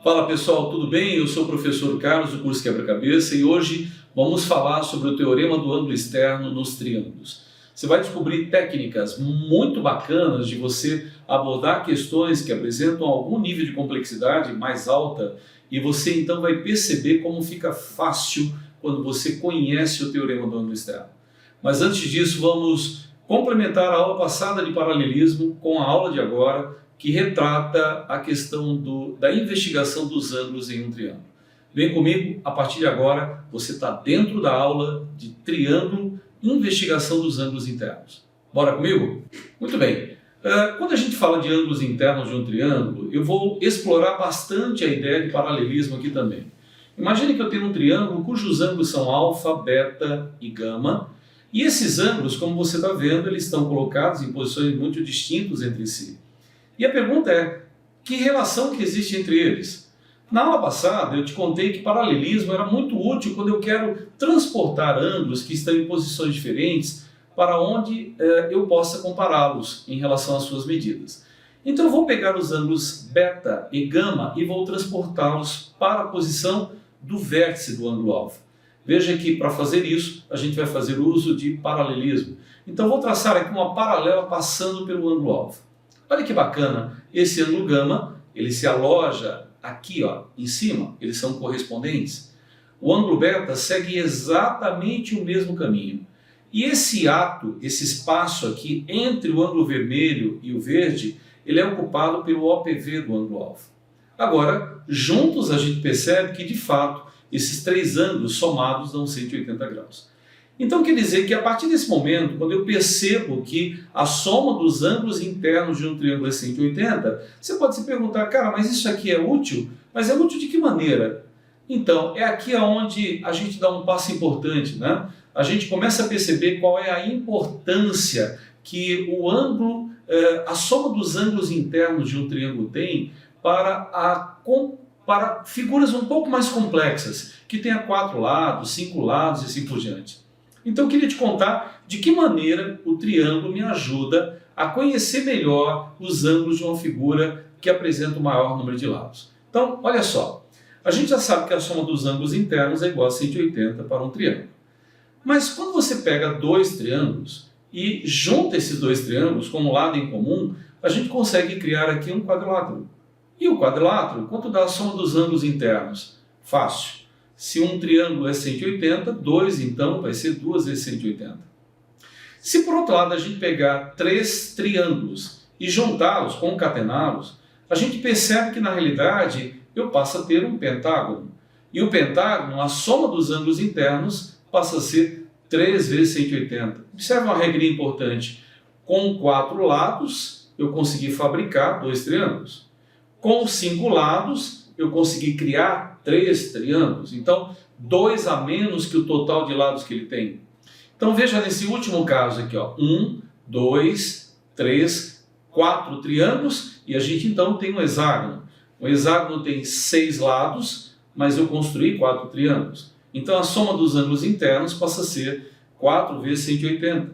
Fala pessoal, tudo bem? Eu sou o professor Carlos do curso Quebra-Cabeça e hoje vamos falar sobre o teorema do ângulo externo nos triângulos. Você vai descobrir técnicas muito bacanas de você abordar questões que apresentam algum nível de complexidade mais alta e você então vai perceber como fica fácil quando você conhece o teorema do ângulo externo. Mas antes disso, vamos complementar a aula passada de paralelismo com a aula de agora, que retrata a questão da investigação dos ângulos em um triângulo. Vem comigo, a partir de agora você está dentro da aula de triângulo, investigação dos ângulos internos. Bora comigo? Muito bem. Quando a gente fala de ângulos internos de um triângulo, eu vou explorar bastante a ideia de paralelismo aqui também. Imagine que eu tenho um triângulo cujos ângulos são alfa, beta e gama, e esses ângulos, como você está vendo, eles estão colocados em posições muito distintas entre si. E a pergunta é, que relação que existe entre eles? Na aula passada eu te contei que paralelismo era muito útil quando eu quero transportar ângulos que estão em posições diferentes para onde eu possa compará-los em relação às suas medidas. Então eu vou pegar os ângulos beta e gama e vou transportá-los para a posição do vértice do ângulo alfa. Veja que para fazer isso a gente vai fazer uso de paralelismo. Então vou traçar aqui uma paralela passando pelo ângulo alfa. Olha que bacana, esse ângulo gama, ele se aloja aqui ó, em cima, eles são correspondentes. O ângulo beta segue exatamente o mesmo caminho. E esse ato, esse espaço aqui entre o ângulo vermelho e o verde, ele é ocupado pelo OPV do ângulo alfa. Agora, juntos a gente percebe que de fato, esses três ângulos somados dão 180 graus. Então quer dizer que a partir desse momento, quando eu percebo que a soma dos ângulos internos de um triângulo é 180, você pode se perguntar, cara, mas isso aqui é útil? Mas é útil de que maneira? Então, é aqui onde a gente dá um passo importante, né? A gente começa a perceber qual é a importância que o ângulo, a soma dos ângulos internos de um triângulo tem para figuras um pouco mais complexas, que tenha 4 lados, 5 lados e assim por diante. Então eu queria te contar de que maneira o triângulo me ajuda a conhecer melhor os ângulos de uma figura que apresenta o maior número de lados. Então, olha só, a gente já sabe que a soma dos ângulos internos é igual a 180 para um triângulo. Mas quando você pega dois triângulos e junta esses dois triângulos com um lado em comum, a gente consegue criar aqui um quadrilátero. E o quadrilátero, quanto dá a soma dos ângulos internos? Fácil. Se um triângulo é 180, 2 então vai ser 2 vezes 180. Se por outro lado a gente pegar 3 triângulos e juntá-los, concatená-los, a gente percebe que na realidade eu passo a ter um pentágono. E o pentágono, a soma dos ângulos internos, passa a ser 3 vezes 180. Observe uma regrinha importante. Com 4 lados eu consegui fabricar 2 triângulos. Com 5 lados eu consegui criar 3 triângulos, então 2 a menos que o total de lados que ele tem. Então veja nesse último caso aqui, ó, 1, 2, 3, 4 triângulos e a gente então tem um hexágono. O hexágono tem 6 lados, mas eu construí 4 triângulos. Então a soma dos ângulos internos passa a ser 4 vezes 180.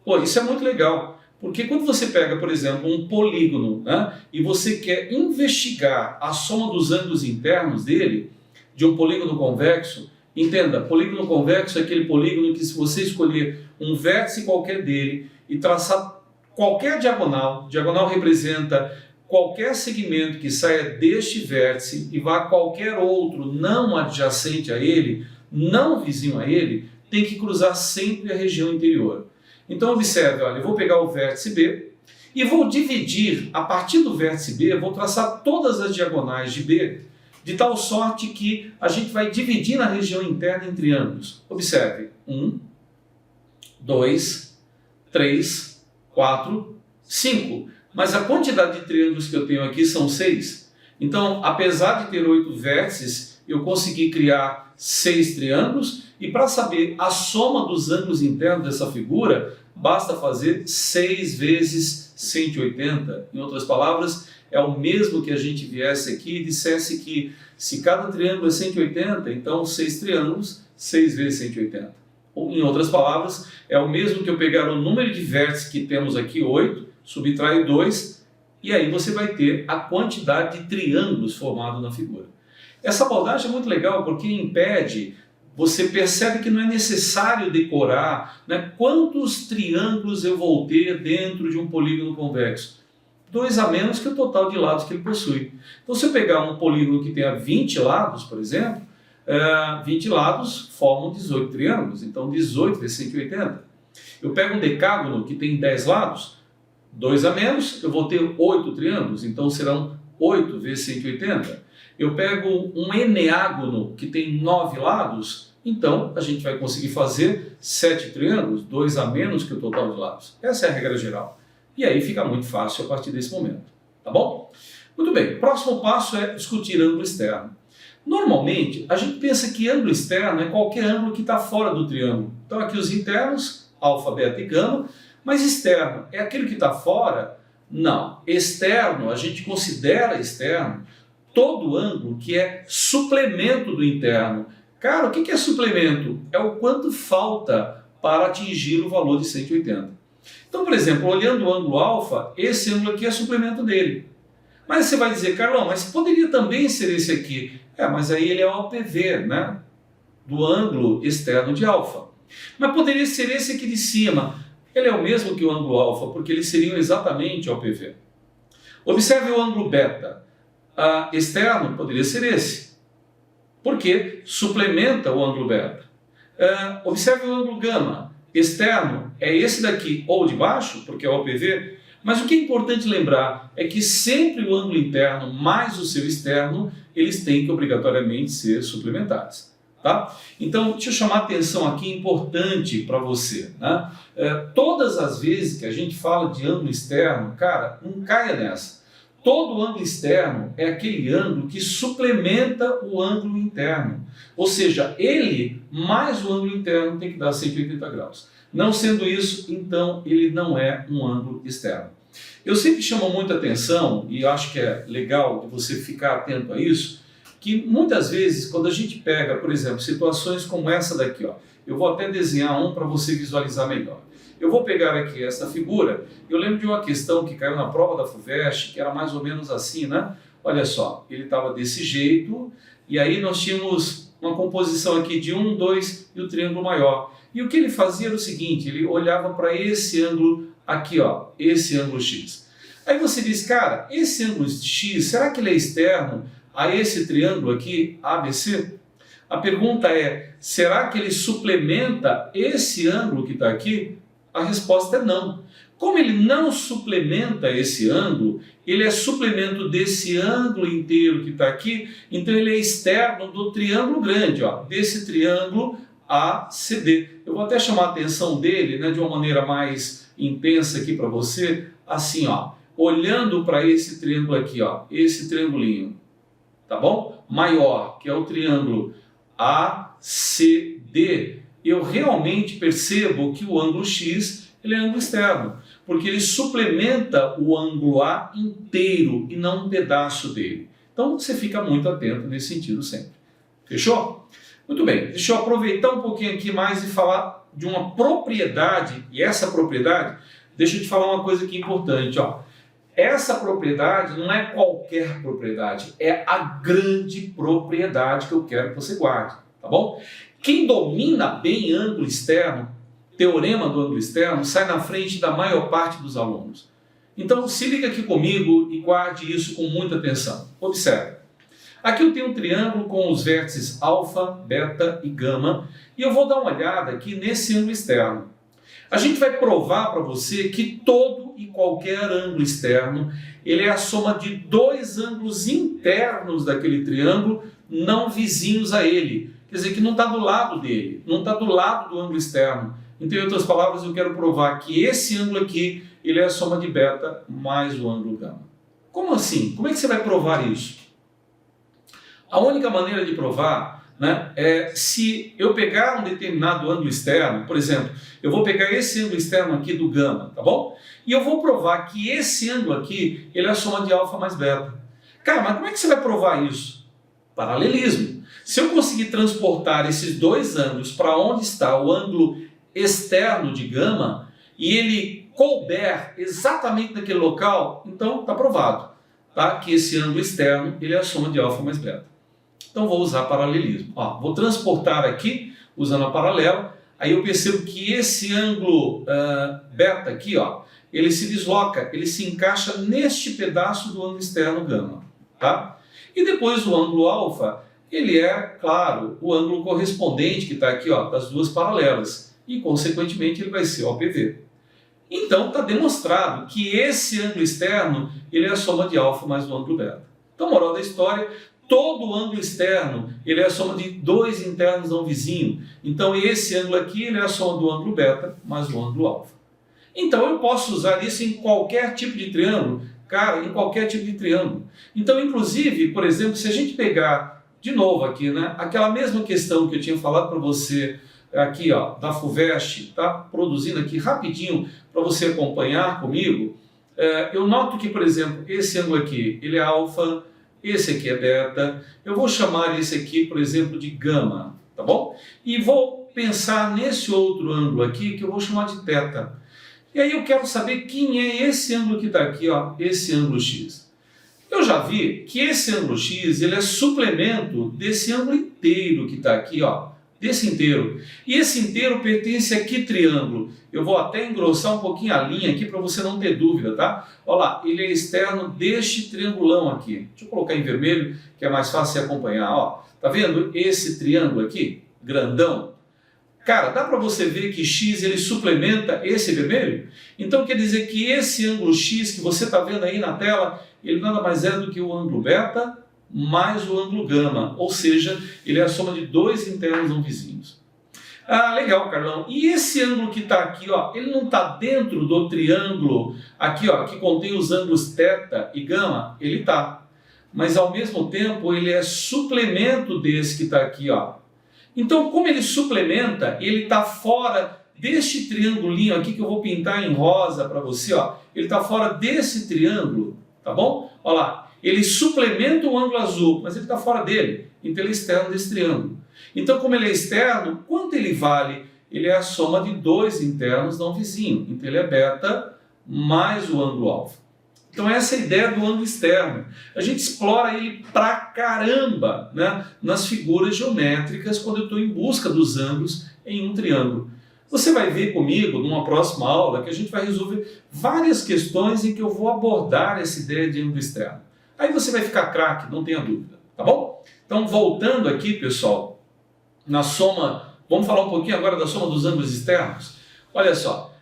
Pô, isso é muito legal. Porque quando você pega, por exemplo, um polígono, né, e você quer investigar a soma dos ângulos internos dele, de um polígono convexo, entenda, polígono convexo é aquele polígono que se você escolher um vértice qualquer dele e traçar qualquer diagonal, diagonal representa qualquer segmento que saia deste vértice e vá a qualquer outro não adjacente a ele, não vizinho a ele, tem que cruzar sempre a região interior. Então observe, olha, eu vou pegar o vértice B e vou dividir, a partir do vértice B, eu vou traçar todas as diagonais de B, de tal sorte que a gente vai dividir na região interna em triângulos. Observe, 1, 2, 3, 4, 5. Mas a quantidade de triângulos que eu tenho aqui são 6. Então, apesar de ter 8 vértices, eu consegui criar 6 triângulos. E para saber a soma dos ângulos internos dessa figura, basta fazer 6 vezes 180. Em outras palavras, é o mesmo que a gente viesse aqui e dissesse que se cada triângulo é 180, então 6 triângulos, 6 vezes 180. Ou, em outras palavras, é o mesmo que eu pegar o número de vértices que temos aqui, 8, subtrair 2 e aí você vai ter a quantidade de triângulos formados na figura. Essa abordagem é muito legal porque impede, você percebe que não é necessário decorar, né, quantos triângulos eu vou ter dentro de um polígono convexo. 2 a menos que o total de lados que ele possui. Então, se eu pegar um polígono que tenha 20 lados, por exemplo, 20 lados formam 18 triângulos, então 18 vezes 180. Eu pego um decágono que tem 10 lados, 2 a menos, eu vou ter 8 triângulos, então serão 8 vezes 180. Eu pego um eneágono que tem 9 lados, então a gente vai conseguir fazer 7 triângulos, 2 a menos que o total de lados. Essa é a regra geral. E aí fica muito fácil a partir desse momento, tá bom? Muito bem, próximo passo é discutir ângulo externo. Normalmente, a gente pensa que ângulo externo é qualquer ângulo que está fora do triângulo. Então aqui os internos, alfa, beta e gama, mas externo é aquele que está fora? Não. Externo, a gente considera externo todo ângulo que é suplemento do interno. Cara, o que é suplemento? É o quanto falta para atingir o valor de 180. Então, por exemplo, olhando o ângulo alfa, esse ângulo aqui é suplemento dele. Mas você vai dizer, Carlão, mas poderia também ser esse aqui. Mas aí ele é o OPV, né? Do ângulo externo de alfa. Mas poderia ser esse aqui de cima. Ele é o mesmo que o ângulo alfa, porque eles seriam exatamente OPV. Observe o ângulo beta. Externo poderia ser esse, porque suplementa o ângulo beta. Observe o ângulo gama. Externo é esse daqui, ou de baixo, porque é o OPV, mas o que é importante lembrar é que sempre o ângulo interno mais o seu externo, eles têm que obrigatoriamente ser suplementares. Tá? Então, deixa eu chamar a atenção aqui, importante para você. Né? Todas as vezes que a gente fala de ângulo externo, cara, não caia nessa. Todo ângulo externo é aquele ângulo que suplementa o ângulo interno. Ou seja, ele mais o ângulo interno tem que dar 180 graus. Não sendo isso, então ele não é um ângulo externo. Eu sempre chamo muita atenção, e acho que é legal de você ficar atento a isso, que muitas vezes quando a gente pega, por exemplo, situações como essa daqui, ó, eu vou até desenhar um para você visualizar melhor. Eu vou pegar aqui essa figura, eu lembro de uma questão que caiu na prova da FUVEST, que era mais ou menos assim, né? Olha só, ele estava desse jeito, e aí nós tínhamos uma composição aqui de 1, 2 e o triângulo maior. E o que ele fazia era o seguinte, ele olhava para esse ângulo aqui, ó, esse ângulo X. Aí você diz, cara, esse ângulo X, será que ele é externo a esse triângulo aqui, ABC? A pergunta é, será que ele suplementa esse ângulo que está aqui? A resposta é não. Como ele não suplementa esse ângulo, ele é suplemento desse ângulo inteiro que está aqui, então ele é externo do triângulo grande, ó, desse triângulo ACD. Eu vou até chamar a atenção dele, né, de uma maneira mais intensa aqui para você, assim, ó, olhando para esse triângulo aqui, ó, esse triangulinho, tá bom? Maior, que é o triângulo ACD, eu realmente percebo que o ângulo X ele é ângulo externo, porque ele suplementa o ângulo A inteiro e não um pedaço dele. Então você fica muito atento nesse sentido sempre. Fechou? Muito bem, deixa eu aproveitar um pouquinho aqui mais e falar de uma propriedade, e essa propriedade, deixa eu te falar uma coisa aqui importante, ó. Essa propriedade não é qualquer propriedade, é a grande propriedade que eu quero que você guarde, tá bom? Quem domina bem ângulo externo, teorema do ângulo externo, sai na frente da maior parte dos alunos. Então se liga aqui comigo e guarde isso com muita atenção. Observe. Aqui eu tenho um triângulo com os vértices alfa, beta e gama, e eu vou dar uma olhada aqui nesse ângulo externo. A gente vai provar para você que todo e qualquer ângulo externo, ele é a soma de 2 ângulos internos daquele triângulo, não vizinhos a ele. Quer dizer, que não está do lado dele, não está do lado do ângulo externo. Então, em outras palavras, eu quero provar que esse ângulo aqui, ele é a soma de beta mais o ângulo gama. Como assim? Como é que você vai provar isso? A única maneira de provar, né, é se eu pegar um determinado ângulo externo, por exemplo, eu vou pegar esse ângulo externo aqui do gama, tá bom? E eu vou provar que esse ângulo aqui, ele é a soma de alfa mais beta. Cara, mas como é que você vai provar isso? Paralelismo. Se eu conseguir transportar esses 2 ângulos para onde está o ângulo externo de gama, e ele couber exatamente naquele local, então está provado, tá? Que esse ângulo externo ele é a soma de alfa mais beta. Então vou usar paralelismo. Ó, vou transportar aqui, usando a paralela, aí eu percebo que esse ângulo beta aqui, ó, ele se desloca, ele se encaixa neste pedaço do ângulo externo gama. Tá? E depois o ângulo alfa, ele é, claro, o ângulo correspondente que está aqui, ó, das duas paralelas. E, consequentemente, ele vai ser OPV. Então, está demonstrado que esse ângulo externo ele é a soma de alfa mais o ângulo beta. Então, moral da história, todo ângulo externo ele é a soma de dois internos não vizinhos. Então, esse ângulo aqui ele é a soma do ângulo beta mais o ângulo alfa. Então, eu posso usar isso em qualquer tipo de triângulo. Cara, em qualquer tipo de triângulo. Então, inclusive, por exemplo, se a gente pegar, de novo aqui, né, aquela mesma questão que eu tinha falado para você aqui, ó, da FUVEST, tá produzindo aqui rapidinho para você acompanhar comigo, eu noto que, por exemplo, esse ângulo aqui, ele é alfa, esse aqui é beta, eu vou chamar esse aqui, por exemplo, de gama, tá bom? E vou pensar nesse outro ângulo aqui, que eu vou chamar de teta. E aí eu quero saber quem é esse ângulo que está aqui, ó, esse ângulo x. Eu já vi que esse ângulo x ele é suplemento desse ângulo inteiro que está aqui, ó, desse inteiro. E esse inteiro pertence a que triângulo? Eu vou até engrossar um pouquinho a linha aqui para você não ter dúvida, tá? Olha lá, ele é externo deste triangulão aqui. Deixa eu colocar em vermelho, que é mais fácil de acompanhar, ó. Tá vendo esse triângulo aqui, grandão? Cara, dá para você ver que x ele suplementa esse vermelho? Então quer dizer que esse ângulo x que você está vendo aí na tela, ele nada mais é do que o ângulo beta mais o ângulo gama, ou seja, ele é a soma de dois internos não vizinhos. Ah, legal, Carlão. E esse ângulo que está aqui, ó, ele não está dentro do triângulo aqui, ó, que contém os ângulos θ e gama? Ele está. Mas ao mesmo tempo ele é suplemento desse que está aqui, ó. Então, como ele suplementa, ele está fora deste triangulinho aqui que eu vou pintar em rosa para você, ó. Ele está fora desse triângulo, tá bom? Olha lá, ele suplementa o ângulo azul, mas ele está fora dele, então ele é externo desse triângulo. Então, como ele é externo, quanto ele vale? Ele é a soma de dois internos não vizinhos, então ele é beta mais o ângulo alfa. Então essa é a ideia do ângulo externo. A gente explora ele pra caramba, né, nas figuras geométricas quando eu estou em busca dos ângulos em um triângulo. Você vai ver comigo numa próxima aula que a gente vai resolver várias questões em que eu vou abordar essa ideia de ângulo externo. Aí você vai ficar craque, não tenha dúvida, tá bom? Então voltando aqui, pessoal, na soma, vamos falar um pouquinho agora da soma dos ângulos externos. Olha só,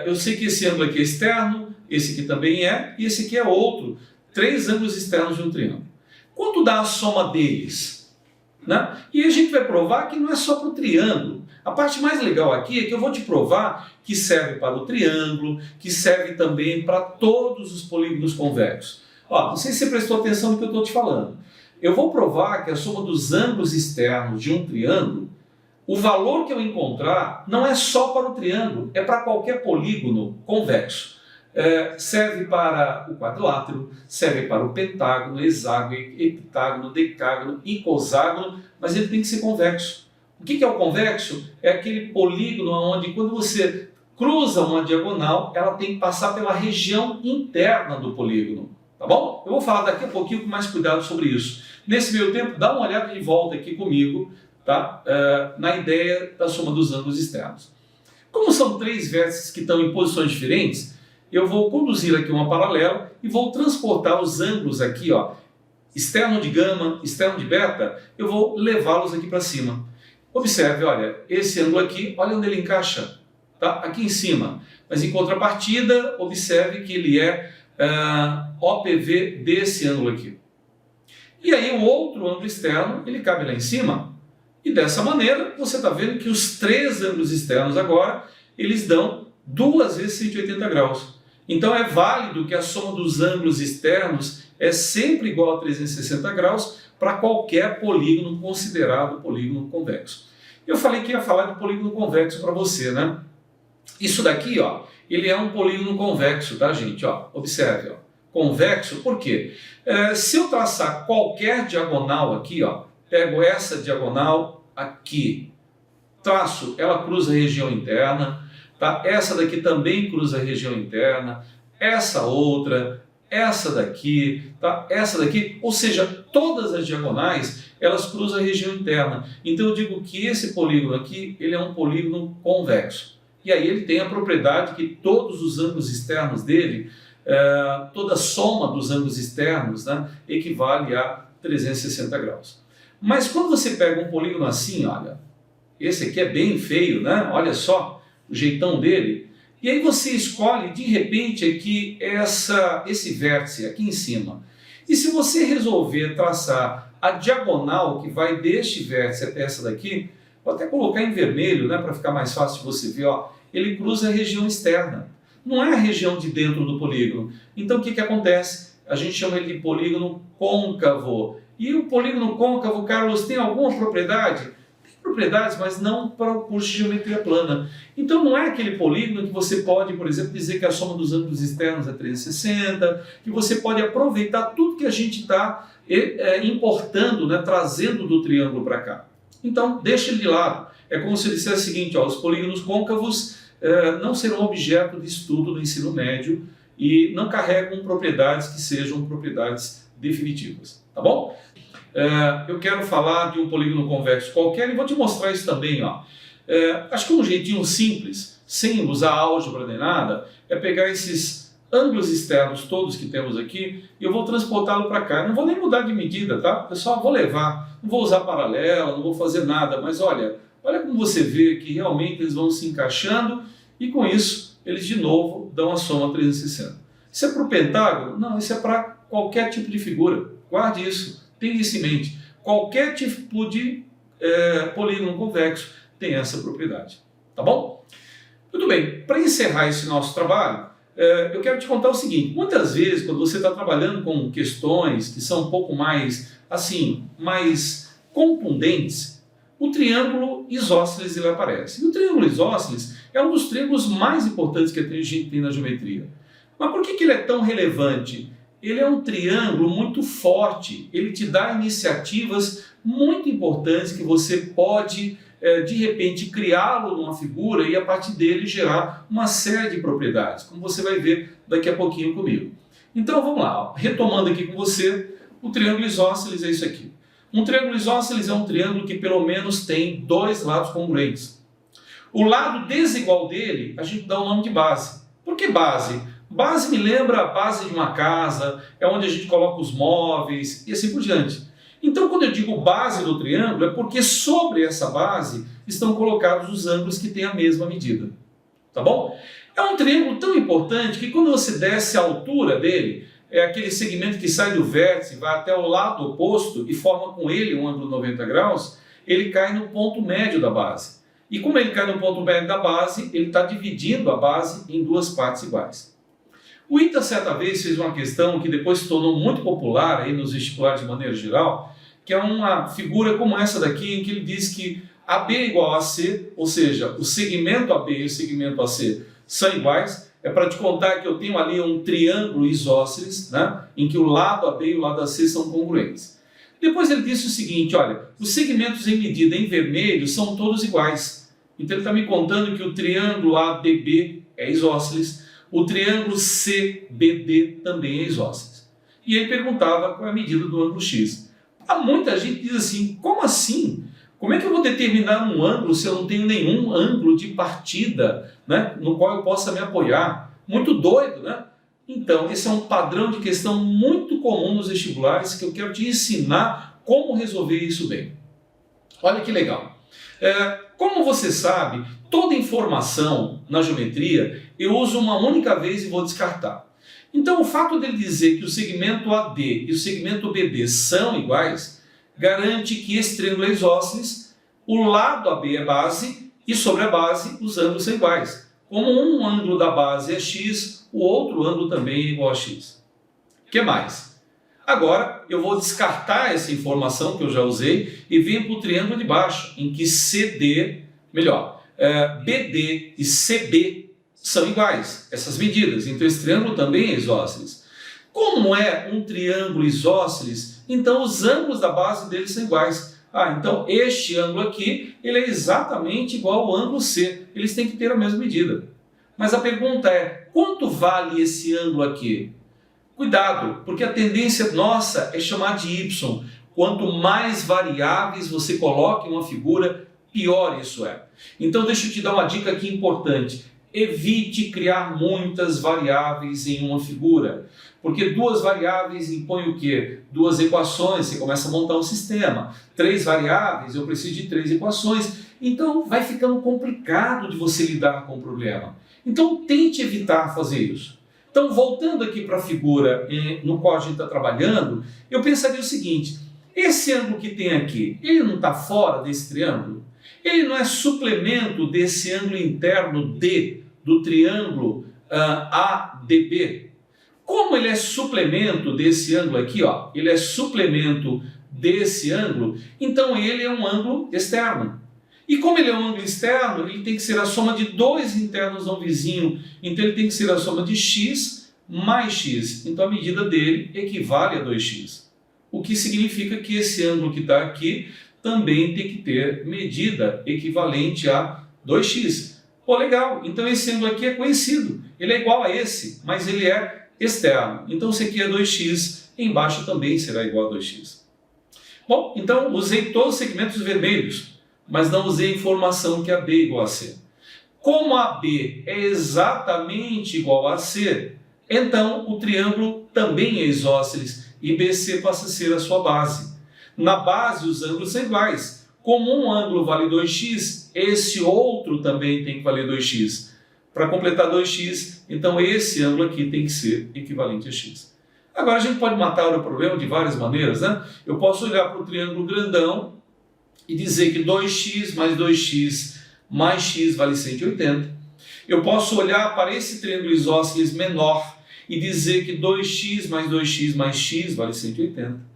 eu sei que esse ângulo aqui é externo, esse aqui também é, e esse aqui é outro. Três ângulos externos de um triângulo. Quanto dá a soma deles? Né? E a gente vai provar que não é só para o triângulo. A parte mais legal aqui é que eu vou te provar que serve para o triângulo, que serve também para todos os polígonos convexos. Ó, não sei se você prestou atenção no que eu estou te falando. Eu vou provar que a soma dos ângulos externos de um triângulo, o valor que eu encontrar não é só para o triângulo, é para qualquer polígono convexo. Serve para o quadrilátero, serve para o pentágono, hexágono, heptágono, decágono, icoságono, mas ele tem que ser convexo. O que é o convexo? É aquele polígono onde, quando você cruza uma diagonal, ela tem que passar pela região interna do polígono. Tá bom? Eu vou falar daqui a pouquinho com mais cuidado sobre isso. Nesse meio tempo, dá uma olhada de volta aqui comigo, tá? Na ideia da soma dos ângulos externos. Como são três vértices que estão em posições diferentes, eu vou conduzir aqui uma paralela e vou transportar os ângulos aqui, ó, externo de gama, externo de beta, eu vou levá-los aqui para cima. Observe, olha, esse ângulo aqui, olha onde ele encaixa, tá? Aqui em cima. Mas em contrapartida, observe que ele é OPV desse ângulo aqui. E aí o outro ângulo externo, ele cabe lá em cima. E dessa maneira, você está vendo que os três ângulos externos agora, eles dão 2 vezes 180 graus. Então é válido que a soma dos ângulos externos é sempre igual a 360 graus para qualquer polígono considerado polígono convexo. Eu falei que ia falar de polígono convexo para você, né? Isso daqui, ó, ele é um polígono convexo, tá, gente? Ó, observe, ó. Convexo, por quê? Se eu traçar qualquer diagonal aqui, ó, pego essa diagonal aqui, traço, ela cruza a região interna, tá? Essa daqui também cruza a região interna, essa outra, essa daqui, tá? Essa daqui, ou seja, todas as diagonais, elas cruzam a região interna. Então eu digo que esse polígono aqui, ele é um polígono convexo. E aí ele tem a propriedade que todos os ângulos externos dele, toda a soma dos ângulos externos, né, equivale a 360 graus. Mas quando você pega um polígono assim, olha, esse aqui é bem feio, né? Olha só o jeitão dele. E aí você escolhe, de repente, aqui esse vértice aqui em cima. E se você resolver traçar a diagonal que vai deste vértice até essa daqui, vou até colocar em vermelho, né, para ficar mais fácil de você ver, ó, ele cruza a região externa. Não é a região de dentro do polígono. Então o que acontece? A gente chama ele de polígono côncavo. E o polígono côncavo, Carlos, tem alguma propriedade? Tem propriedades, mas não para o curso de geometria plana. Então não é aquele polígono que você pode, por exemplo, dizer que a soma dos ângulos externos é 360, que você pode aproveitar tudo que a gente está importando, né, trazendo do triângulo para cá. Então deixa ele de lado. É como se eu dissesse o seguinte, ó, os polígonos côncavos não serão objeto de estudo no ensino médio e não carregam propriedades que sejam propriedades definitivas, tá bom? Eu quero falar de um polígono convexo qualquer e vou te mostrar isso também, ó. Acho que um jeitinho simples, sem usar álgebra nem nada, é pegar esses ângulos externos todos que temos aqui e eu vou transportá-lo para cá. Não vou nem mudar de medida, tá? Pessoal, vou levar, não vou usar paralela, não vou fazer nada, mas olha como você vê que realmente eles vão se encaixando e com isso eles de novo dão a soma 360. Isso é para o pentágono? Não, isso é para qualquer tipo de figura. Guarde isso, tenha isso em mente. Qualquer tipo de polígono convexo tem essa propriedade. Tá bom? Muito bem, para encerrar esse nosso trabalho, eu quero te contar o seguinte. Muitas vezes, quando você está trabalhando com questões que são um pouco mais, assim, mais contundentes, o triângulo isósceles ele aparece. E o triângulo isósceles é um dos triângulos mais importantes que a gente tem na geometria. Mas por que ele é tão relevante? Ele é um triângulo muito forte, ele te dá iniciativas muito importantes que você pode, de repente, criá-lo numa figura e a partir dele gerar uma série de propriedades, como você vai ver daqui a pouquinho comigo. Então vamos lá, ó. Retomando aqui com você, o triângulo isósceles é isso aqui. Um triângulo isósceles é um triângulo que pelo menos tem dois lados congruentes. O lado desigual dele, a gente dá o nome de base. Por que base? Base me lembra a base de uma casa, é onde a gente coloca os móveis e assim por diante. Então quando eu digo base do triângulo, é porque sobre essa base estão colocados os ângulos que têm a mesma medida. Tá bom? É um triângulo tão importante que quando você desce a altura dele, é aquele segmento que sai do vértice, vai até o lado oposto e forma com ele um ângulo 90 graus, ele cai no ponto médio da base. E como ele cai no ponto médio da base, ele está dividindo a base em duas partes iguais. O ITA certa vez fez uma questão que depois se tornou muito popular aí nos vestibulares de maneira geral, que é uma figura como essa daqui, em que ele diz que AB é igual a AC, ou seja, o segmento AB e o segmento AC são iguais. É para te contar que eu tenho ali um triângulo isósceles, né, em que o lado AB e o lado AC são congruentes. Depois ele disse o seguinte, olha, os segmentos em medida em vermelho são todos iguais. Então ele está me contando que o triângulo ADB é isósceles, o triângulo CBD também é isósceles. E ele perguntava qual é a medida do ângulo X. Muita gente diz assim, como assim? Como é que eu vou determinar um ângulo se eu não tenho nenhum ângulo de partida, né, no qual eu possa me apoiar? Muito doido, né? Então, esse é um padrão de questão muito comum nos vestibulares que eu quero te ensinar como resolver isso bem. Olha que legal. Como você sabe, toda informação na geometria eu uso uma única vez e vou descartar. Então, o fato dele dizer que o segmento AD e o segmento BD são iguais, garante que esse triângulo é isósceles, o lado AB é base e sobre a base os ângulos são iguais. Como um ângulo da base é x, o outro ângulo também é igual a x. O que mais? Agora eu vou descartar essa informação que eu já usei e venho para o triângulo de baixo, em que BD e CB são iguais, essas medidas. Então esse triângulo também é isósceles. Como é um triângulo isósceles, então os ângulos da base deles são iguais. Ah, então este ângulo aqui, ele é exatamente igual ao ângulo C. Eles têm que ter a mesma medida. Mas a pergunta é, quanto vale esse ângulo aqui? Cuidado, porque a tendência nossa é chamar de y. Quanto mais variáveis você coloca em uma figura, pior isso é. Então deixa eu te dar uma dica aqui importante. Evite criar muitas variáveis em uma figura. Porque duas variáveis impõem o quê? Duas equações, você começa a montar um sistema. Três variáveis, eu preciso de três equações. Então vai ficando complicado de você lidar com o problema. Então tente evitar fazer isso. Então voltando aqui para a figura no qual a gente está trabalhando, eu pensaria o seguinte, esse ângulo que tem aqui, ele não está fora desse triângulo? Ele não é suplemento desse ângulo interno D, do triângulo ADB? Como ele é suplemento desse ângulo aqui, ó, ele é suplemento desse ângulo, então ele é um ângulo externo. E como ele é um ângulo externo, ele tem que ser a soma de dois internos não vizinho, então ele tem que ser a soma de x mais x. Então a medida dele equivale a 2x. O que significa que esse ângulo que está aqui também tem que ter medida equivalente a 2x. Pô, legal, então esse ângulo aqui é conhecido, ele é igual a esse, mas ele é externo. Então se aqui é 2x, embaixo também será igual a 2x. Bom, então usei todos os segmentos vermelhos, mas não usei a informação que AB é igual a C. Como AB é exatamente igual a C, então o triângulo também é isósceles e BC passa a ser a sua base. Na base os ângulos são iguais. Como um ângulo vale 2x, esse outro também tem que valer 2x. Para completar 2x, então esse ângulo aqui tem que ser equivalente a x. Agora a gente pode matar o problema de várias maneiras, né? Eu posso olhar para o triângulo grandão e dizer que 2x mais 2x mais x vale 180. Eu posso olhar para esse triângulo isósceles menor e dizer que 2x mais 2x mais x vale 180.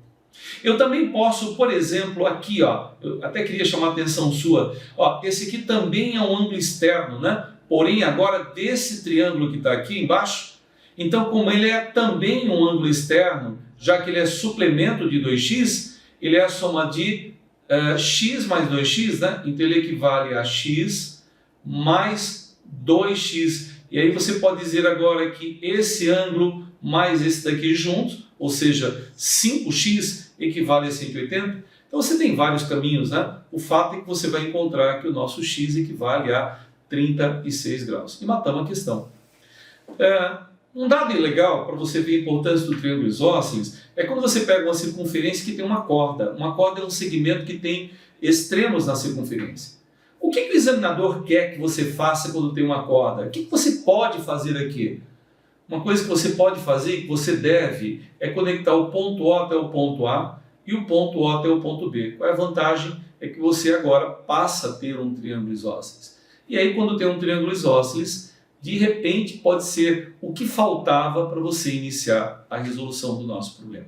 Eu também posso, por exemplo, aqui, ó, eu até queria chamar a atenção sua, ó, esse aqui também é um ângulo externo, né? Porém, agora desse triângulo que está aqui embaixo, então como ele é também um ângulo externo, já que ele é suplemento de 2x, ele é a soma de x mais 2x, né? Então ele equivale a x mais 2x. E aí você pode dizer agora que esse ângulo mais esse daqui juntos, ou seja, 5x equivale a 180. Então você tem vários caminhos, né? O fato é que você vai encontrar que o nosso x equivale a 36 graus. E matamos a questão. Um dado legal para você ver a importância do triângulo isósceles é quando você pega uma circunferência que tem uma corda. Uma corda é um segmento que tem extremos na circunferência. O que o examinador quer que você faça quando tem uma corda? O que você pode fazer aqui? Uma coisa que você pode fazer, que você deve, é conectar o ponto O até o ponto A e o ponto O até o ponto B. Qual é a vantagem? É que você agora passa a ter um triângulo isósceles. E aí, quando tem um triângulo isósceles, de repente pode ser o que faltava para você iniciar a resolução do nosso problema.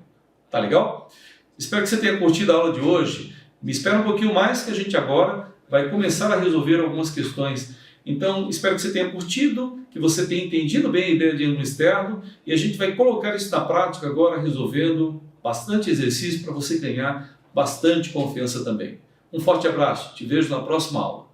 Tá legal? Espero que você tenha curtido a aula de hoje. Me espera um pouquinho mais que a gente agora vai começar a resolver algumas questões. Então, espero que você tenha curtido, que você tenha entendido bem a ideia de ângulo externo e a gente vai colocar isso na prática agora, resolvendo bastante exercício para você ganhar bastante confiança também. Um forte abraço, te vejo na próxima aula.